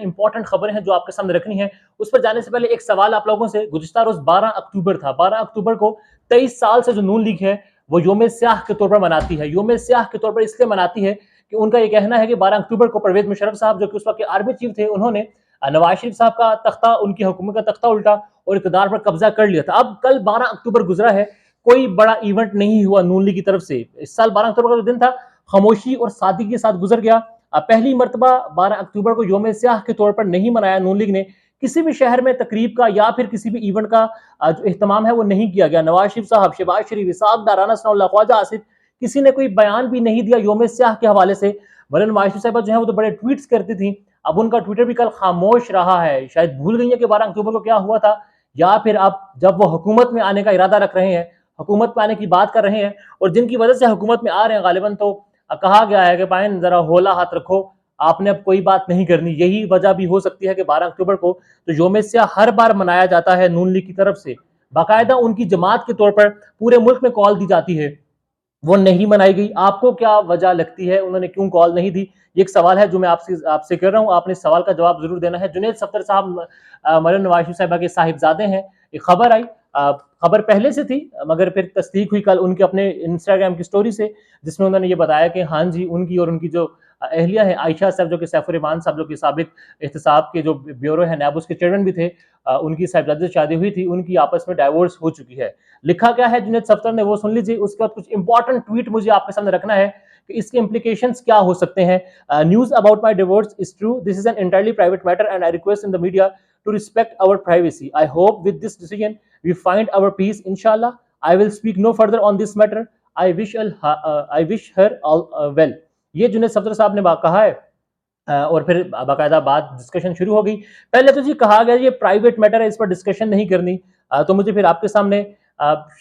Important खबरें हैं जो आपके सामने रखनी है। उस पर जाने से पहले एक सवाल आप लोगों से, गुज़िश्ता रोज 12 अक्टूबर था, 12 अक्टूबर को 23 साल से जो नून लीग है वो योम स्याह के तौर पर मनाती है। योम स्याह के तौर पर इसलिए मनाती है कि उनका ये कहना है कि 12 अक्टूबर को परवेज मुशर्रफ साहब, जो कि उस वक्त के आर्मी चीफ थे, उन्होंने नवाज शरीफ साहब का तख्ता, उनकी हुकूमत का तख्ता उल्टा और इक़्तिदार पर कब्जा कर लिया था। अब कल 12 अक्टूबर गुजरा है, कोई बड़ा इवेंट नहीं हुआ नून लीग की तरफ से। इस साल 12 अक्टूबर का जो दिन था खामोशी और सादगी के साथ गुजर गया। पहली मर्तबा 12 अक्टूबर को योम स्याह के तौर पर नहीं मनाया नून लीग ने। किसी भी शहर में तकरीब का या फिर किसी भी इवेंट का जो एहतमाम है वो नहीं किया गया। नवाज शरीफ साहब, शहबाज शरीफ, इसाक डार, राना सनाउल्लाह, ख्वाजा आसिफ, किसी ने कोई बयान भी नहीं दिया योम स्याह के हवाले से। वरन नवाज शरीफ साहब जो है वो तो बड़े ट्वीट्स करती थी, अब उनका ट्विटर भी कल खामोश रहा है। शायद भूल गई है कि 12 अक्टूबर को क्या हुआ था, या फिर अब जब वो हुकूमत में आने का इरादा रख रहे हैं, हुकूमत में आने की बात कर रहे हैं और जिनकी वजह से हुकूमत में आ रहे हैं गालिबन, तो कहा गया है कि पाइन जरा होला हाथ रखो, आपने अब कोई बात नहीं करनी। यही वजह भी हो सकती है कि 12 अक्टूबर को तो योम स्याह हर बार मनाया जाता है नून लीग की तरफ से, बाकायदा उनकी जमात के तौर पर पूरे मुल्क में कॉल दी जाती है, वो नहीं मनाई गई। आपको क्या वजह लगती है, उन्होंने क्यों कॉल नहीं दी? ये एक सवाल है जो मैं आपसे कर रहा हूँ, आपने इस सवाल का जवाब जरूर देना है। जुनैद सफ्दर साहब मरियम नवाज शरीफ साहिबा के साहिबजादे हैं। एक खबर आई, खबर पहले से थी मगर फिर तस्दीक हुई कल उनके अपने इंस्टाग्राम की स्टोरी से, जिसमें उन्होंने ये बताया कि हाँ जी, उनकी और उनकी जो अहलिया है आयशा साहब, जो कि सैफुर रहमान साहब, जो कि साबिक एहतसाब के जो ब्यूरो है नैब, उसके चेयरमैन भी थे, उनकी साहिबजादे से शादी हुई थी, उनकी आपस में डाइवोर्स हो चुकी है। लिखा क्या है जुनैद सफ्दर ने, वो सुन लीजिए। उसके बाद कुछ इंपॉर्टेंट ट्वीट मुझे आपके सामने रखना है कि इसके इंप्लीकेशंस क्या हो सकते हैं। News about my divorce is true, this is an entirely private matter and I request in the media to respect our privacy. I hope with this decision we find our peace इंशाल्लाह। I will speak no further on this matter. I wish her all well. ये जुनैद सफ्दर साहब ने कहा है और फिर बाकायदा बात डिस्कशन शुरू हो गई। पहले तो जी कहा गया ये प्राइवेट मैटर है, इस पर डिस्कशन नहीं करनी, तो मुझे फिर आपके सामने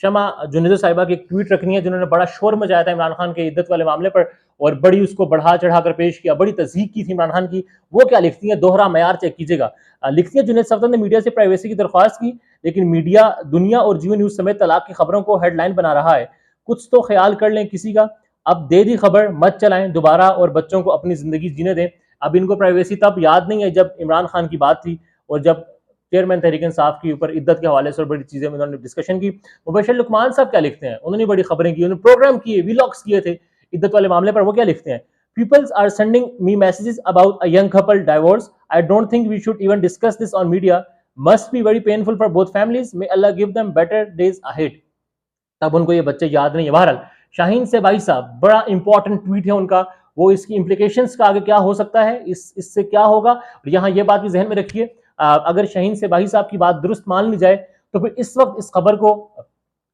शमा जुनैद साहिबा की एक ट्वीट रखनी है, जिन्होंने बड़ा शोर मचाया था इमरान खान के इद्दत वाले मामले पर और बड़ी उसको बढ़ा चढ़ा कर पेश किया, बड़ी तज़हीक की थी इमरान खान की। वो क्या लिखती है, दोहरा मयार चेक कीजिएगा। लिखती है जुनैद सफ्दर ने मीडिया से प्राइवेसी की दरख्वास्त की, लेकिन मीडिया दुनिया और जियो न्यूज समेत तलाक की खबरों को हेडलाइन बना रहा है। कुछ तो ख्याल कर लें किसी का, अब दे दी खबर, मत चलाएं दोबारा और बच्चों को अपनी जिंदगी जीने दें। अब इनको प्राइवेसी तब याद नहीं है जब इमरान खान की बात थी और जब चेयरमैन तहरीक इंसाफ के ऊपर इद्दत के हवाले से और बड़ी चीजें उन्होंने डिस्कशन की। मुबशर लुकमान साहब क्या लिखते हैं, उन्होंने बड़ी खबरें की, उन्होंने प्रोग्राम किए, व्लॉग्स किए थे इद्दत वाले मामले पर। वो क्या लिखते हैं, peoples are sending me messages about a young couple divorce, I don't think we should even discuss this on media, must be very painful for both families, may Allah give them better days ahead. तब उनको ये बच्चे याद नहीं है। बहरहाल शाहीन से भाई साहब, बड़ा इंपॉर्टेंट ट्वीट है उनका, वो इसकी इंप्लीकेशंस का आगे क्या हो सकता है, इससे क्या होगा। और यहाँ ये बात भी जहन में रखिए, अगर शाहीन से भाई साहब की बात दुरुस्त मान ली जाए तो फिर इस वक्त इस खबर को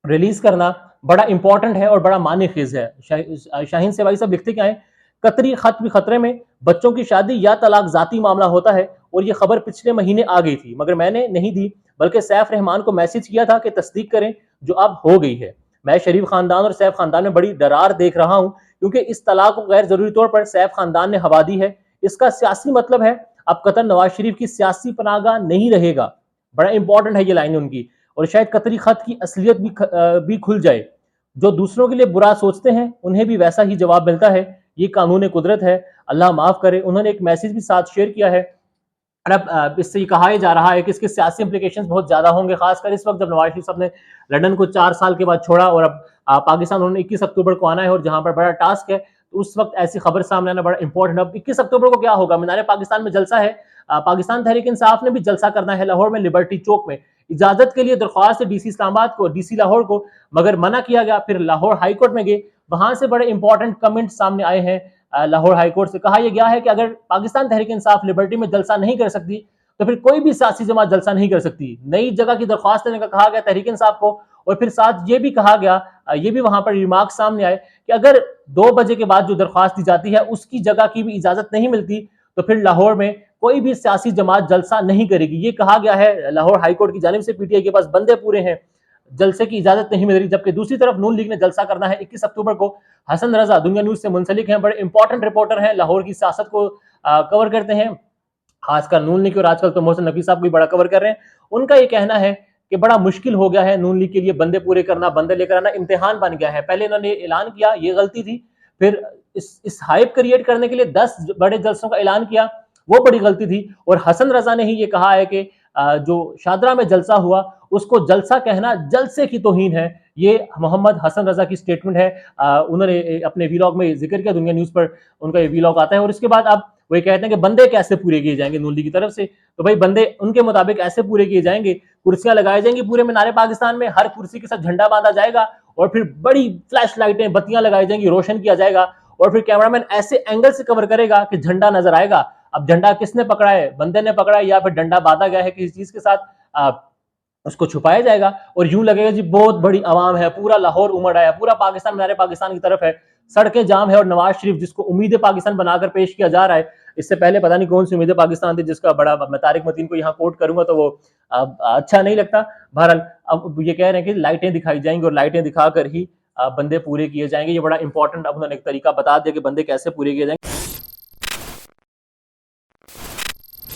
रिलीज करना बड़ा इंपॉर्टेंट है और बड़ा मानी खेज है। शाहीन से भाई साहब लिखते क्या है, कतरी खत भी खतरे में, बच्चों की शादी या तलाक जाती मामला होता है। और ये खबर पिछले महीने आ गई थी मगर मैंने नहीं दी, बल्कि सैफ रहमान को मैसेज किया था कि तस्दीक करें, जो अब हो गई है। मैं शरीफ खानदान और सैफ खानदान में बड़ी दरार देख रहा हूं, क्योंकि इस तलाक को गैर जरूरी तौर पर सैफ खानदान ने हवा दी है। इसका सियासी मतलब है अब कतर नवाज शरीफ की सियासी पनाहगाह नहीं रहेगा। बड़ा इंपॉर्टेंट है ये लाइन उनकी। और शायद कतरी खत की असलियत भी खुल जाए। जो दूसरों के लिए बुरा सोचते हैं उन्हें भी वैसा ही जवाब मिलता है, ये कानून कुदरत है, अल्लाह माफ करे। उन्होंने एक मैसेज भी साथ शेयर किया है। अब इससे ये कहा जा रहा है कि इसके सियासी इंप्लीकेशंस बहुत ज्यादा होंगे, खासकर इस वक्त जब नवाज शरीफ साहब ने लंदन को 4 साल के बाद छोड़ा और अब पाकिस्तान उन्होंने 21 अक्टूबर को आना है और जहां पर बड़ा टास्क है, तो उस वक्त ऐसी खबर सामने आना बड़ा इंपॉर्टेंट। अब 21 अक्टूबर को क्या होगा, मीनार पाकिस्तान में जलसा है, पाकिस्तान तहरीक इंसाफ ने भी जलसा करना है लाहौर में लिबर्टी चौक में। इजाजत के लिए दरख्वास्त डीसी इस्लामाबाद को, डीसी लाहौर को, मगर मना किया गया। फिर लाहौर हाईकोर्ट में गए, वहां से बड़े इंपॉर्टेंट कमेंट सामने आए हैं। लाहौर हाईकोर्ट से कहा यह गया है कि अगर पाकिस्तान तहरीक इंसाफ लिबर्टी में जलसा नहीं कर सकती तो फिर कोई भी सियासी जमात जलसा नहीं कर सकती। नई जगह की दरख्वास्त देने का कहा गया तहरीक इंसाफ को। और फिर साथ ये भी कहा गया, ये भी वहां पर रिमार्क सामने आए कि अगर 2 बजे के बाद जो दरख्वास्त दी जाती है उसकी जगह की भी इजाजत नहीं मिलती तो फिर लाहौर में कोई भी सियासी जमात जलसा नहीं करेगी। ये कहा गया है लाहौर हाईकोर्ट की जानिब से। पीटीआई के पास बंदे पूरे हैं, जलसे की इजाजत नहीं मिल रही। जबकि दूसरी तरफ नून लीग ने जलसा करना है 21 अक्टूबर को। हसन रजा दुनिया न्यूज से मुंसलिक हैं, बड़े इंपॉर्टेंट रिपोर्टर हैं, लाहौर की सियासत को कवर करते हैं, खासकर नून लीग और आजकल तो मोहसिन नकवी साहब भी बड़ा कवर कर रहे हैं। उनका ये कहना है कि बड़ा मुश्किल हो गया है नून लीग के लिए बंदे पूरे करना, बंदे लेकर आना इम्तिहान बन गया है। पहले इन्होंने ऐलान किया, ये गलती थी, फिर इस हाइप क्रिएट करने के लिए 10 बड़े जलसों का ऐलान किया वो बड़ी गलती थी। और हसन रजा ने ही ये कहा है कि जो शादरा में जलसा हुआ उसको जलसा कहना जलसे की तौहीन है। ये मोहम्मद हसन रजा की स्टेटमेंट है। उन्होंने अपने वीलॉग में जिक्र किया, दुनिया न्यूज पर उनका ये वीलॉग आता है। और इसके बाद अब वो कहते हैं कि बंदे कैसे पूरे किए जाएंगे नून लीग की तरफ से, तो भाई बंदे उनके मुताबिक ऐसे पूरे किए जाएंगे, कुर्सियां लगाई जाएंगी पूरे मीनारे पाकिस्तान में, हर कुर्सी के साथ झंडा बांधा जाएगा और फिर बड़ी फ्लैश लाइटें बत्तियां लगाई जाएंगी, रोशन किया जाएगा और फिर कैमरामैन ऐसे एंगल से कवर करेगा कि झंडा नजर आएगा। अब झंडा किसने पकड़ा है, बंदे ने पकड़ा है या फिर डंडा बांधा गया है किसी चीज के साथ, उसको छुपाया जाएगा और यूं लगेगा जी बहुत बड़ी आवाम है, पूरा लाहौर उमड़ आया, पूरा पाकिस्तान मीनारे पाकिस्तान की तरफ है, सड़कें जाम है। और नवाज शरीफ जिसको उम्मीद पाकिस्तान बनाकर पेश किया जा रहा है, इससे पहले पता नहीं कौन सी उम्मीद पाकिस्तान थी जिसका बड़ा, मैं तारिक मतीन को यहाँ कोट करूंगा तो वो अच्छा नहीं लगता। बहरहाल अब ये कह रहे हैं कि लाइटें दिखाई जाएंगी और लाइटें दिखाकर ही बंदे पूरे किए जाएंगे। ये बड़ा इंपॉर्टेंट अब उन्होंने एक तरीका बता दिया कि बंदे कैसे पूरे किए जाएंगे।